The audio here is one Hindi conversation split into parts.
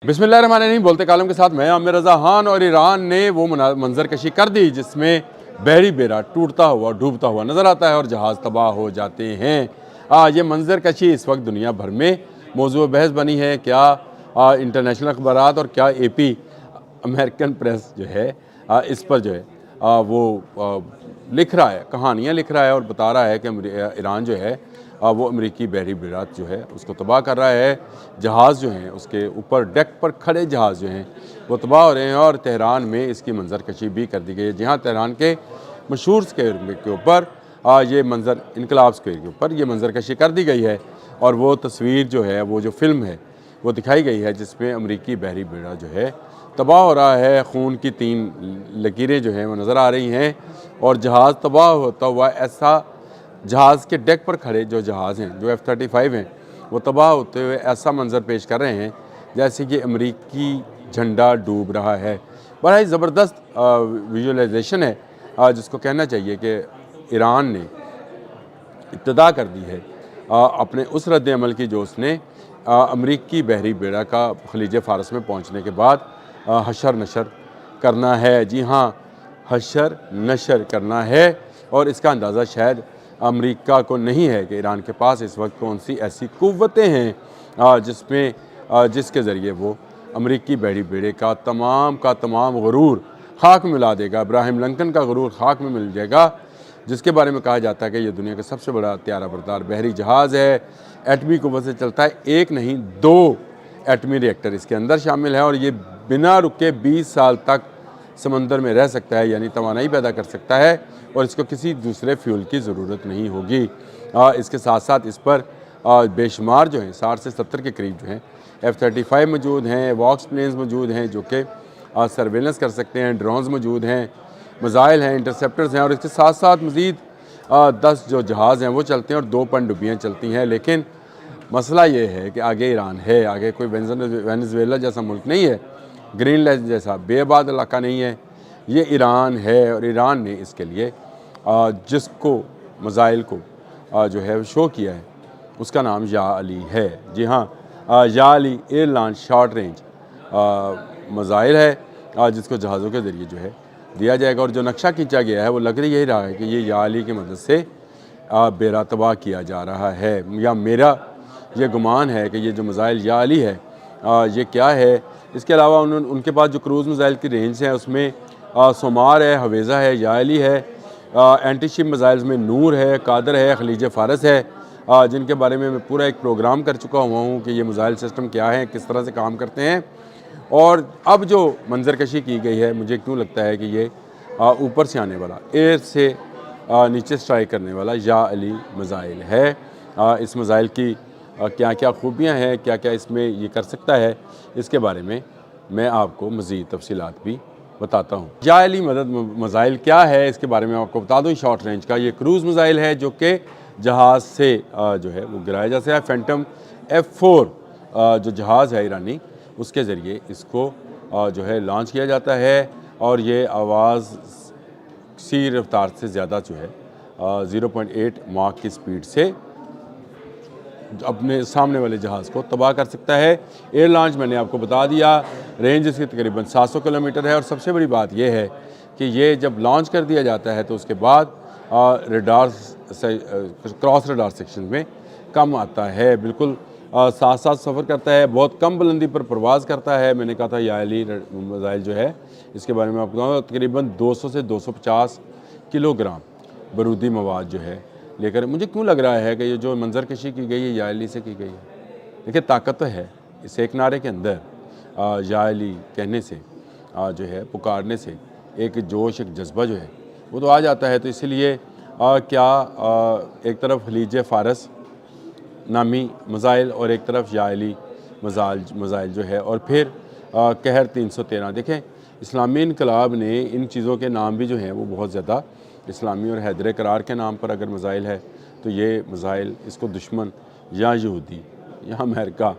बिस्मिल्लाहिर्रहमानिर्रहीम। बोलते कालम के साथ मैं आमिर रज़ा खान। और ईरान ने वो मंजर कशी कर दी जिसमें बहरी बेड़ा टूटता हुआ डूबता हुआ नज़र आता है और जहाज़ तबाह हो जाते हैं। ये मंजर कशी इस वक्त दुनिया भर में मौजूद बहस बनी है। क्या इंटरनेशनल अखबारात और क्या AP अमेरिकन प्रेस जो है इस पर जो है वो लिख रहा है, कहानियाँ लिख रहा है और बता रहा है कि ईरान जो है वो अमेरिकी बहरी बेड़ा जो है उसको तबाह कर रहा है। जहाज़ जो हैं उसके ऊपर डेक पर खड़े जहाज़ जो हैं वो तबाह हो रहे हैं और तेहरान में इसकी मंजर कशी भी कर दी गई है। जहाँ तेहरान के मशहूर स्क्वायर के ऊपर ये मंजर इनकलाब स्क्वायर के ऊपर ये मंजर कशी कर दी गई है और वो तस्वीर जो है वो जो फिल्म है वो दिखाई गई है जिसमें अमेरिकी बहरी बेड़ा जो है तबाह हो रहा है। खून की 3 लकीरें जो हैं वो नज़र आ रही हैं और जहाज़ तबाह होता हुआ ऐसा जहाज़ के डेक पर खड़े जो जहाज़ हैं जो F-35 हैं वो तबाह होते हुए ऐसा मंजर पेश कर रहे हैं जैसे कि अमेरिकी झंडा डूब रहा है। बड़ा ही ज़बरदस्त विजुअलाइजेशन है जिसको कहना चाहिए कि ईरान ने इब्तदा कर दी है अपने उस रद्द अमल की जो उसने अमेरिकी बहरी बेड़ा का खलीज फ़ारस में पहुँचने के बाद हशर नशर करना है। जी हाँ, हशर नशर करना है और इसका अंदाज़ा शायद अमेरिका को नहीं है कि ईरान के पास इस वक्त कौन सी ऐसी क़ुव्वतें हैं जिसके ज़रिए वो अमेरिकी बहरी बेड़े का तमाम गुरूर खाक में मिला देगा। इब्राहिम लिंकन का गुरूर खाक में मिल जाएगा जिसके बारे में कहा जाता है कि ये दुनिया का सबसे बड़ा त्यारा बरदार बहरी जहाज़ है। एटमी क़ुव्वत से चलता है, 1 नहीं 2 एटमी रिएक्टर इसके अंदर शामिल है और ये बिना रुके 20 साल तक समंदर में रह सकता है, यानी तवानाई पैदा कर सकता है और इसको किसी दूसरे फ्यूल की ज़रूरत नहीं होगी। इसके साथ साथ इस पर बेशुमार जो हैं 60 से 70 के करीब जो हैं F-35 मौजूद हैं, वॉक्स प्लेन्स मौजूद हैं जो कि सर्वेलेंस कर सकते हैं, ड्रोन्स मौजूद हैं, मिसाइल हैं, इंटरसेप्टर्स हैं और इसके साथ साथ मज़ीद 10 जो जहाज़ हैं वो चलते हैं और 2 पनडुब्बियाँ चलती हैं। लेकिन मसला ये है कि आगे ईरान है, आगे कोई वेनेज़ुएला जैसा मुल्क नहीं है, ग्रीनलैंड जैसा बेआबाद इलाका नहीं है, ये ईरान है। और ईरान ने इसके लिए जिसको मिसाइल को जो है शो किया है उसका नाम या अली है। जी हाँ, या Ali air launch short range missile है जिसको जहाज़ों के ज़रिए जो है दिया जाएगा और जो नक्शा खींचा गया है वो लग यही रहा है कि ये या अली की मदद से बेड़ा तबाह किया जा रहा है। या मेरा ये गुमान है कि ये जो मिसाइल या अली है ये क्या है। इसके अलावा उनके पास जो क्रूज़ मिसाइल की रेंज है उसमें सोमार है, हवेज़ा है, या अली है। एंटी शिप मिसाइल्स में नूर है, कादर है, खलीज फ़ारस है जिनके बारे में मैं पूरा एक प्रोग्राम कर चुका हुआ हूँ कि ये मिसाइल सिस्टम क्या है, किस तरह से काम करते हैं। और अब जो मंजर कशी की गई है मुझे क्यों लगता है कि ये ऊपर से आने वाला, एयर से नीचे स्ट्राइक करने वाला या अली मिसाइल है। इस मिसाइल की क्या क्या खूबियाँ हैं, क्या क्या इसमें ये कर सकता है, इसके बारे में मैं आपको मज़ीद तफसीलात भी बताता हूँ। या अली मदद मिसाइल क्या है इसके बारे में आपको बता दूँ। शॉर्ट रेंज का ये क्रूज़ मिसाइल है जो कि जहाज़ से जो है वो गिराया जा सकता है। फैंटम F-4 जो जहाज़ है ईरानी उसके ज़रिए इसको जो है लॉन्च किया जाता है और ये आवाज़ सी रफ्तार से ज़्यादा जो है 0.8 माक की स्पीड से अपने सामने वाले जहाज़ को तबाह कर सकता है। एयर लॉन्च मैंने आपको बता दिया, रेंज इसकी तकरीबन 700 किलोमीटर है। और सबसे बड़ी बात यह है कि ये जब लॉन्च कर दिया जाता है तो उसके बाद रडार से क्रॉस रडार सेक्शन में कम आता है, बिल्कुल साथ साथ सफ़र करता है, बहुत कम बुलंदी पर परवाज़ करता है। मैंने कहा था या अली मिसाइल जो है इसके बारे में आपको बताऊँगा, तकरीबन 200 से 250 किलोग्राम बारूदी मवाद जो है लेकर। मुझे क्यों लग रहा है कि ये जो मंजर कशी की गई है या अली से की गई है। देखिए ताकत तो है इस एक नारे के अंदर, या अली कहने से जो है पुकारने से एक जोश एक जज्बा जो है वो तो आ जाता है। तो इसीलिए क्या एक तरफ खलीज फ़ारस नामी मिसाइल और एक तरफ या अली मिसाइल जो है और फिर कहर 313। देखें इस्लामी इनकलाब ने इन चीज़ों के नाम भी जो हैं वो बहुत ज़्यादा इस्लामी और हैदर करार के नाम पर अगर मिसाइल है तो ये मिसाइल इसको दुश्मन या यहूदी या अमेरिका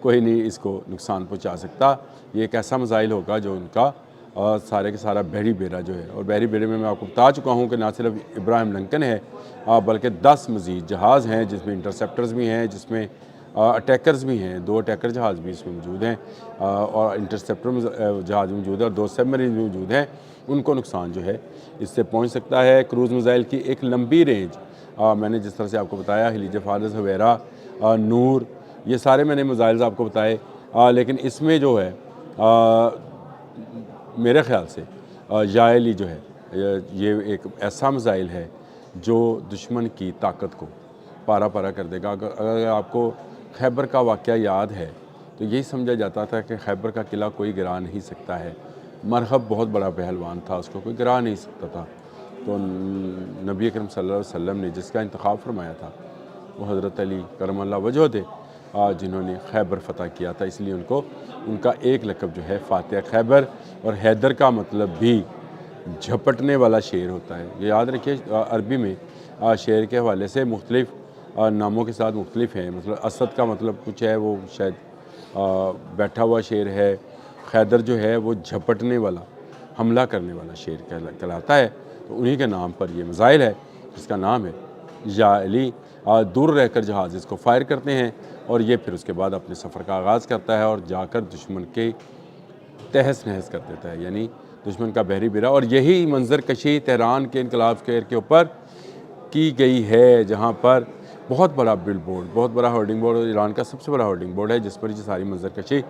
कोई नहीं इसको नुकसान पहुंचा सकता। ये एक ऐसा मिसाइल होगा जो उनका सारे के सारा बहरी बेड़ा जो है, और बहरी बेड़े में मैं आपको बता चुका हूँ कि ना सिर्फ इब्राहिम लिंकन है बल्कि 10 मज़ीद जहाज़ हैं जिसमें इंटरसेप्टर्स भी हैं, जिसमें अटैकर्स भी हैं, 2 अटैकर जहाज़ भी इसमें मौजूद हैं और इंटरसेप्टर जहाज़ भी मौजूद है और 2 सबमरीन भी मौजूद हैं। उनको नुकसान जो है इससे पहुंच सकता है। क्रूज़ मिसाइल की एक लंबी रेंज, मैंने जिस तरह से आपको बताया, हिलीज फारस, हवेरा, नूर, ये सारे मैंने मिसाइल्स आपको बताए, लेकिन इसमें जो है मेरे ख़्याल से याएली जो है ये एक ऐसा मिसाइल है जो दुश्मन की ताकत को पारा पारा कर देगा। अगर आपको खैबर का वाक़या याद है तो यही समझा जाता था कि खैबर का किला कोई गिरा नहीं सकता है। मरहब बहुत बड़ा पहलवान था, उसको कोई गिरा नहीं सकता था। तो नबी अकरम सल्लल्लाहु अलैहि वसल्लम ने जिसका इंतखाब फरमाया था वो हज़रत अली करमल्लाहु वजह थे, जिन्होंने खैबर फ़तह किया था। इसलिए उनका एक लक़ब जो है फ़ातिह खैबर, और हैदर का मतलब भी झपटने वाला शेर होता है। ये याद रखिए, अरबी में शेर के हवाले से मुख्तलिफ़ नामों के साथ मुख्तलिफ़ हैं। मतलब असद का मतलब कुछ है, वो शायद बैठा हुआ शेर है। खैदर जो है वो झपटने वाला, हमला करने वाला शेर कहलाता है। तो उन्हीं के नाम पर ये मिसाइल है जिसका नाम है याएली। दूर रहकर जहाज़ इसको फायर करते हैं और ये फिर उसके बाद अपने सफ़र का आगाज़ करता है और जाकर दुश्मन के तहस नहस कर देता है, यानी दुश्मन का बहरी बिरा। और यही मंजर कशी तेहरान के इनकलाब स्क्वायर के ऊपर की गई है, जहाँ पर बहुत बड़ा बिल बोर्ड, बहुत बड़ा होर्डिंग बोर्ड, ईरान का सबसे बड़ा होर्डिंग बोर्ड है जिस पर ये सारी मंजर कशी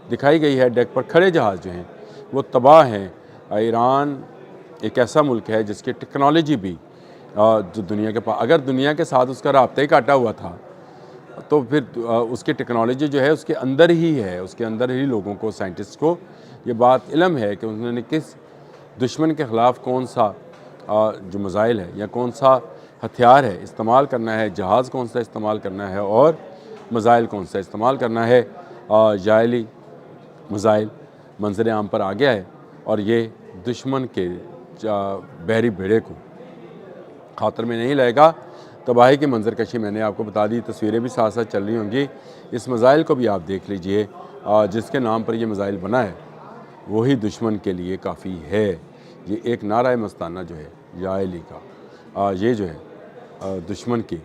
दिखाई गई है। डेक पर खड़े जहाज़ जो हैं वो तबाह हैं। ईरान एक ऐसा मुल्क है जिसकी टेक्नोलॉजी भी जो दुनिया के पास, अगर दुनिया के साथ उसका राब्ता ही काटा हुआ था तो फिर उसकी टेक्नोलॉजी जो है उसके अंदर ही है, उसके अंदर ही लोगों को, साइंटिस्ट को ये बात इल्म है कि उन्होंने किस दुश्मन के ख़िलाफ़ कौन सा जो मिसाइल है या कौन सा हथियार है इस्तेमाल करना है, जहाज़ कौन सा इस्तेमाल करना है और मिसाइल कौन सा इस्तेमाल करना है। याएली मिसाइल मंजर आम पर आ गया है और ये दुश्मन के बहरी बेड़े को खातर में नहीं लाएगा। तबाही की मंजर कशी मैंने आपको बता दी, तस्वीरें भी साथ साथ चल रही होंगी। इस मिसाइल को भी आप देख लीजिए, जिसके नाम पर यह मिसाइल बना है वही दुश्मन के लिए काफ़ी है। ये एक नारा मस्ताना जो है याएली का, ये जो है दुश्मन के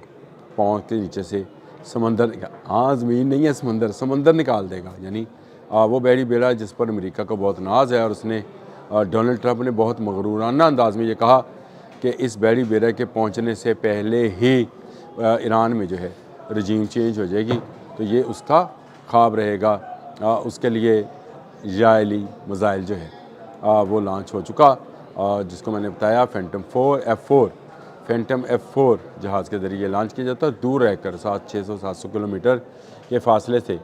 पाँव के नीचे से समंदर, हाँ ज़मीन नहीं है समंदर निकाल देगा। यानी वो बहरी बेड़ा जिस पर अमेरिका को बहुत नाज है और उसने डोनाल्ड ट्रंप ने बहुत मगरूराना अंदाज में ये कहा कि इस बहरी बेड़ा के पहुंचने से पहले ही ईरान में जो है रजीम चेंज हो जाएगी। तो ये उसका ख्वाब रहेगा। उसके लिए याएली मिसाइल जो है वो लॉन्च हो चुका, जिसको मैंने बताया फैंटम F4 जहाज़ के ज़रिए लॉन्च किया जाता है। दूर रहकर 600-700 किलोमीटर के फासले से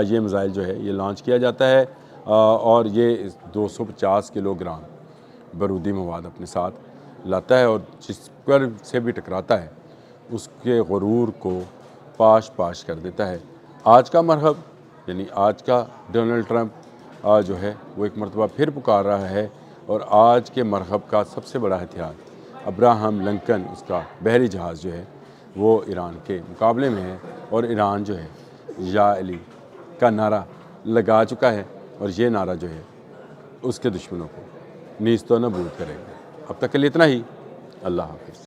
ये मिसाइल जो है ये लॉन्च किया जाता है और ये 250 किलोग्राम बारूदी मवाद अपने साथ लाता है और जिस पर से भी टकराता है उसके गुरूर को पाश कर देता है। आज का मरहब, यानी आज का डोनाल्ड ट्रंप जो है वो एक मरतबा फिर पुकार रहा है और आज के मरहब का सबसे बड़ा हथियार अब्राहम लिंकन, उसका बहरी जहाज़ जो है वो ईरान के मुकाबले में है और ईरान जो है याएली का नारा लगा चुका है और ये नारा जो है उसके दुश्मनों को नीस्त व नबूद करेगा। अब तक के लिए इतना ही। अल्लाह हाफ़िज़।